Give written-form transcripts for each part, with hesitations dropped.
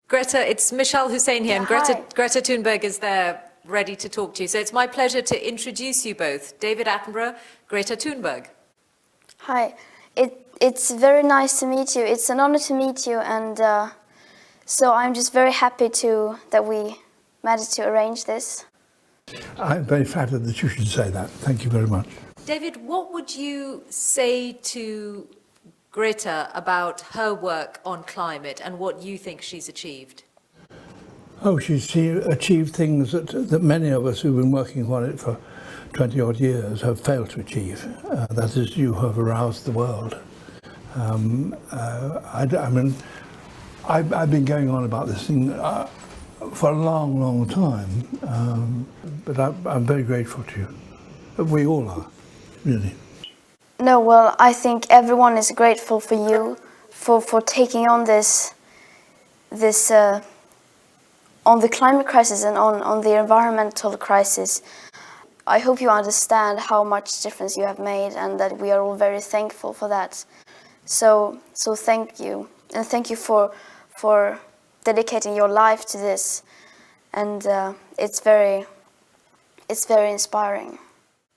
Greta, it's Misha Husain here, and Hi. Greta Thunberg is there ready to talk to you. So it's my pleasure to introduce you both, David Attenborough, Greta Thunberg. Hi, it's very nice to meet you. It's an honor to meet you, and so I'm just very happy that we managed to arrange this. I'm very flattered that you should say that. Thank you very much. David, what would you say to Greta about her work on climate and what you think she's achieved? Oh, she's achieved things that many of us who've been working on it for 20 odd years have failed to achieve. That is, you have aroused the world. I've been going on about this thing for a long, long time, but I'm very grateful to you. We all are, really. No, well, I think everyone is grateful for you for taking on this on the climate crisis and on the environmental crisis. I hope you understand how much difference you have made and that we are all very thankful for that. So thank you, and thank you for dedicating your life to this, and it's very inspiring.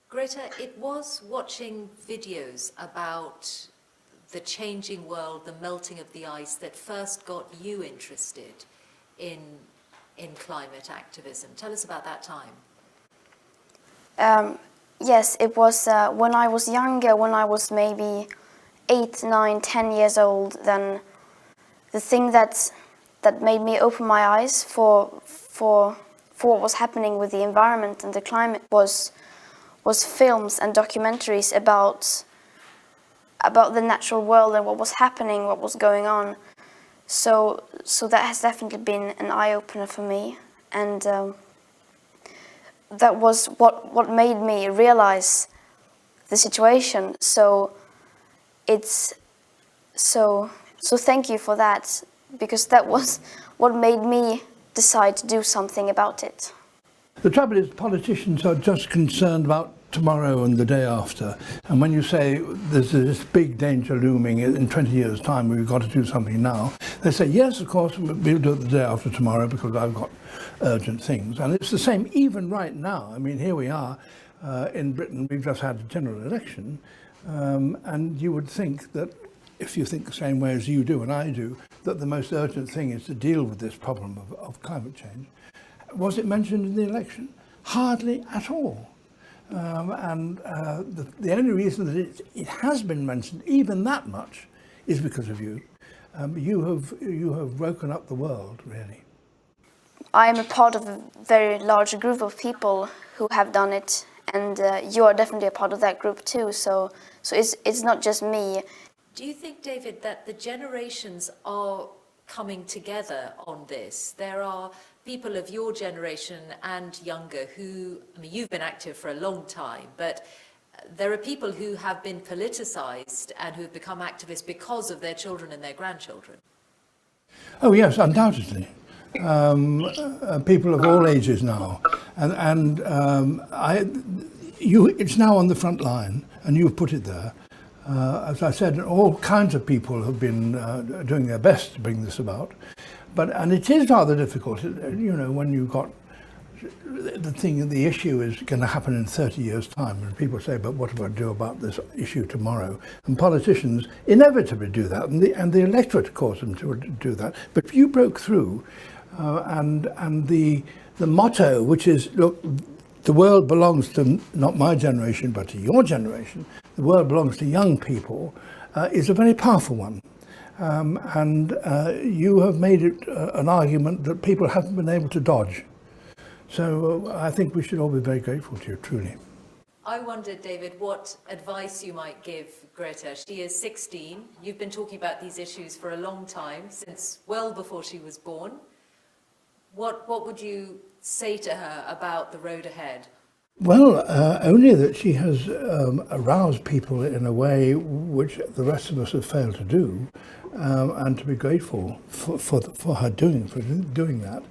Greta, it was watching videos about the changing world, the melting of the ice, that first got you interested in climate activism. Tell us about that time. Yes, it was when I was younger, when I was maybe 8, 9, 10 years old. Then the thing that made me open my eyes for what was happening with the environment and the climate was films and documentaries about the natural world and what was happening, what was going on. So that has definitely been an eye-opener for me, and that was what made me realize the situation. So thank you for that, because that was what made me decide to do something about it. The trouble is, politicians are just concerned about tomorrow and the day after. And when you say there's this big danger looming in 20 years' time, we've got to do something now, they say, yes, of course, we'll do it the day after tomorrow because I've got urgent things. And it's the same even right now. I mean, here we are in Britain, we've just had a general election, and you would think that, if you think the same way as you do and I do, that the most urgent thing is to deal with this problem of climate change. Was it mentioned in the election? Hardly at all. The only reason that it has been mentioned even that much is because of you. You have woken up the world, really. I am a part of a very large group of people who have done it, and you are definitely a part of that group too. So it's not just me. Do you think, David, that the generations are coming together on this? There are people of your generation and younger who, I mean, you've been active for a long time, but there are people who have been politicized and who've become activists because of their children and their grandchildren. Oh yes, undoubtedly. People of all ages now, it's now on the front line, and you've put it there. As I said, all kinds of people have been doing their best to bring this about, and it is rather difficult, you know, when you've got the issue is going to happen in 30 years' time, and people say, but what do I do about this issue tomorrow? And politicians inevitably do that, and the electorate cause them to do that. But you broke through, and the motto, which is, look, the world belongs to not my generation, but to your generation. The world belongs to young people, is a very powerful one. You have made it an argument that people haven't been able to dodge. So I think we should all be very grateful to you, truly. I wondered, David, what advice you might give Greta. She is 16. You've been talking about these issues for a long time, since well before she was born. What would you say to her about the road ahead? Well, only that she has aroused people in a way which the rest of us have failed to do, and to be grateful for her doing that.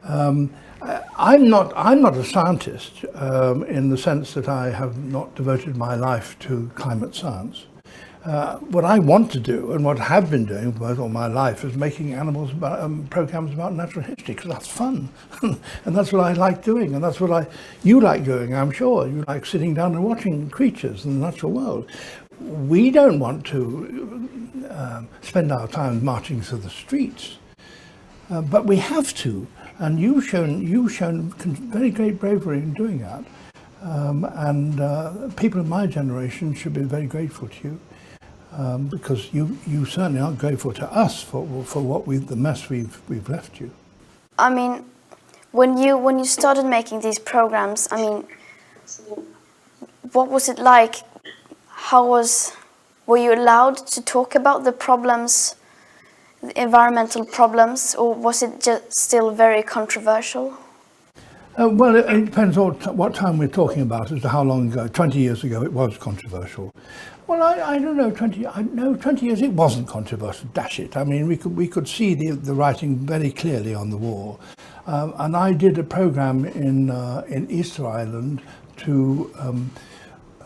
I'm not a scientist in the sense that I have not devoted my life to climate science. What I want to do, and what I have been doing for all my life, is making programs about natural history, because that's fun. And that's what I like doing, and that's what you like doing, I'm sure. You like sitting down and watching creatures in the natural world. We don't want to spend our time marching through the streets, but we have to. And you've shown very great bravery in doing that. And people of my generation should be very grateful to you. Because you certainly aren't grateful to us for the mess we've left you. I mean, when you started making these programs, I mean, what was it like? Were you allowed to talk about the problems, the environmental problems, or was it just still very controversial? Well, it depends on what time we're talking about as to how long ago. 20 years ago it was controversial. Well, I don't know, 20 years it wasn't controversial, dash it. I mean, we could see the writing very clearly on the wall. And I did a program in Easter Island to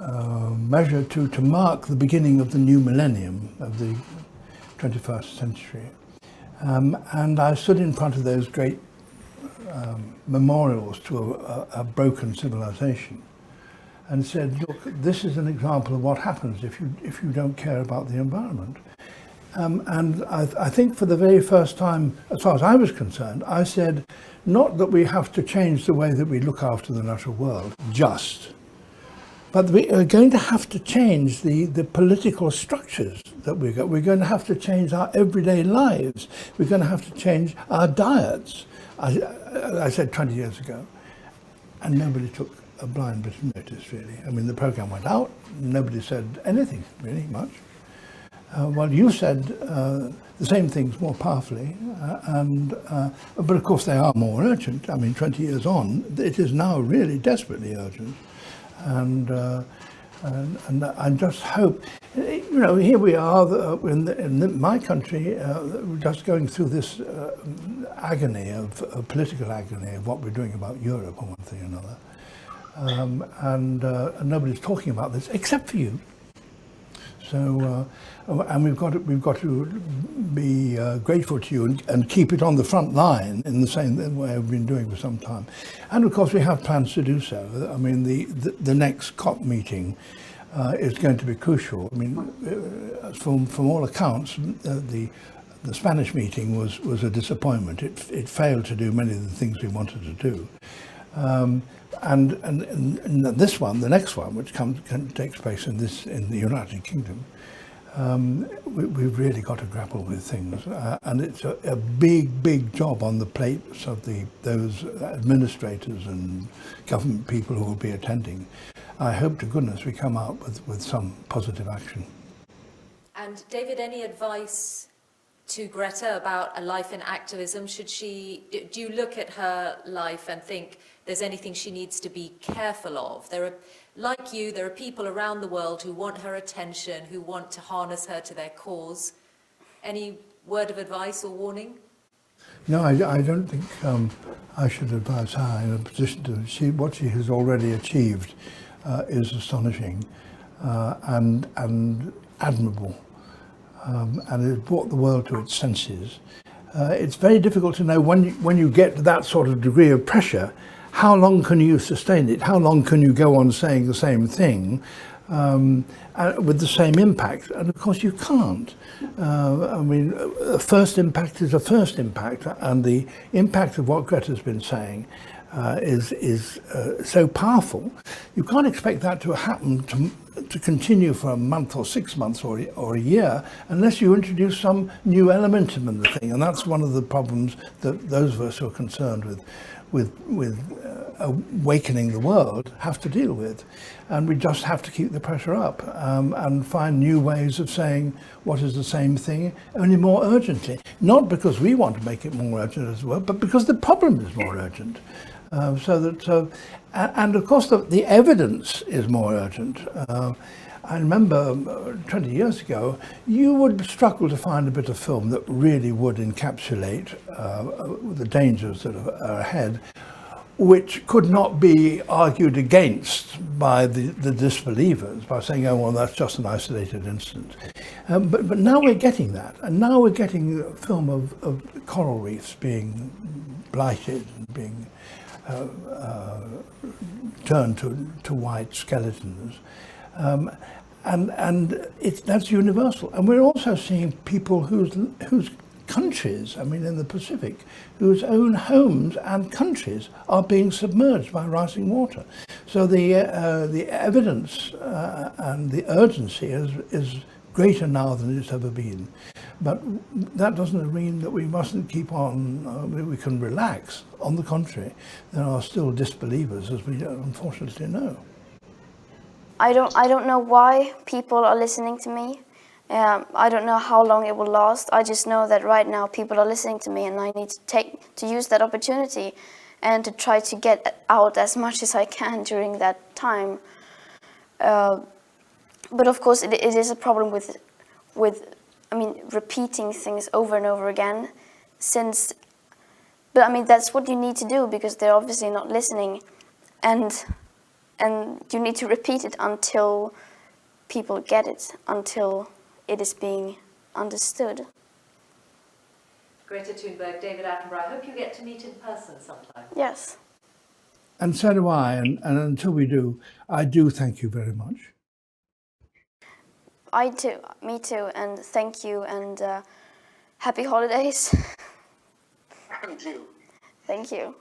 to mark the beginning of the new millennium of the 21st century. And I stood in front of those great memorials to a broken civilization and said, look, this is an example of what happens if you don't care about the environment. And I think for the very first time, as far as I was concerned, I said, not that we have to change the way that we look after the natural world, but we are going to have to change the political structures that we've got. We're going to have to change our everyday lives. We're going to have to change our diets. I said 20 years ago, and nobody took a blind bit of notice, really. I mean, the program went out, nobody said anything, really, much. Well, you said the same things more powerfully, but of course they are more urgent. I mean, 20 years on, it is now really desperately urgent. And I just hope, here we are in my country, just going through this agony of political agony of what we're doing about Europe or one thing or another, and nobody's talking about this except for you. So, and we've got to be grateful to you and keep it on the front line in the same way we've been doing for some time. And of course, we have plans to do so. I mean, the next COP meeting is going to be crucial. I mean, from all accounts, the Spanish meeting was a disappointment. It failed to do many of the things we wanted to do. And this one, the next one, which takes place in the United Kingdom, we've really got to grapple with things, and it's a big job on the plates of those administrators and government people who will be attending. I hope to goodness we come out with some positive action. And David, any advice to Greta about a life in activism? Do you look at her life and think there's anything she needs to be careful of? Like you, there are people around the world who want her attention, who want to harness her to their cause. Any word of advice or warning? No, I don't think I should advise her in a position to. What she has already achieved is astonishing and admirable. And it brought the world to its senses. It's very difficult to know when you get to that sort of degree of pressure, how long can you sustain it? How long can you go on saying the same thing with the same impact? And of course you can't. I mean, a first impact is a first impact, and the impact of what Greta's been saying is so powerful. You can't expect that to happen to continue for a month or 6 months or a year unless you introduce some new element in the thing, and that's one of the problems that those of us who are concerned with awakening the world have to deal with. And we just have to keep the pressure up and find new ways of saying what is the same thing, only more urgently. Not because we want to make it more urgent as well, but because the problem is more urgent. And of course the evidence is more urgent. I remember 20 years ago, you would struggle to find a bit of film that really would encapsulate the dangers that are ahead which could not be argued against by the disbelievers by saying, oh, well, that's just an isolated incident. But now we're getting that, and now we're getting a film of coral reefs being blighted and being turned to white skeletons. And that's universal. And we're also seeing people whose countries, I mean in the Pacific, whose own homes and countries are being submerged by rising water. So the evidence and the urgency is greater now than it's ever been. But that doesn't mean that we mustn't keep on, we can relax. On the contrary, there are still disbelievers, as we unfortunately know. I don't know why people are listening to me. I don't know how long it will last. I just know that right now people are listening to me, and I need to use that opportunity and to try to get out as much as I can during that time. But of course, it is a problem with repeating things over and over again. But I mean, that's what you need to do, because they're obviously not listening, and you need to repeat it until people get it, until it is being understood. Greta Thunberg, David Attenborough, I hope you get to meet in person sometime. Yes. And so do I, and until we do, I do thank you very much. I too, me too, and thank you, and happy holidays. Thank you. Thank you.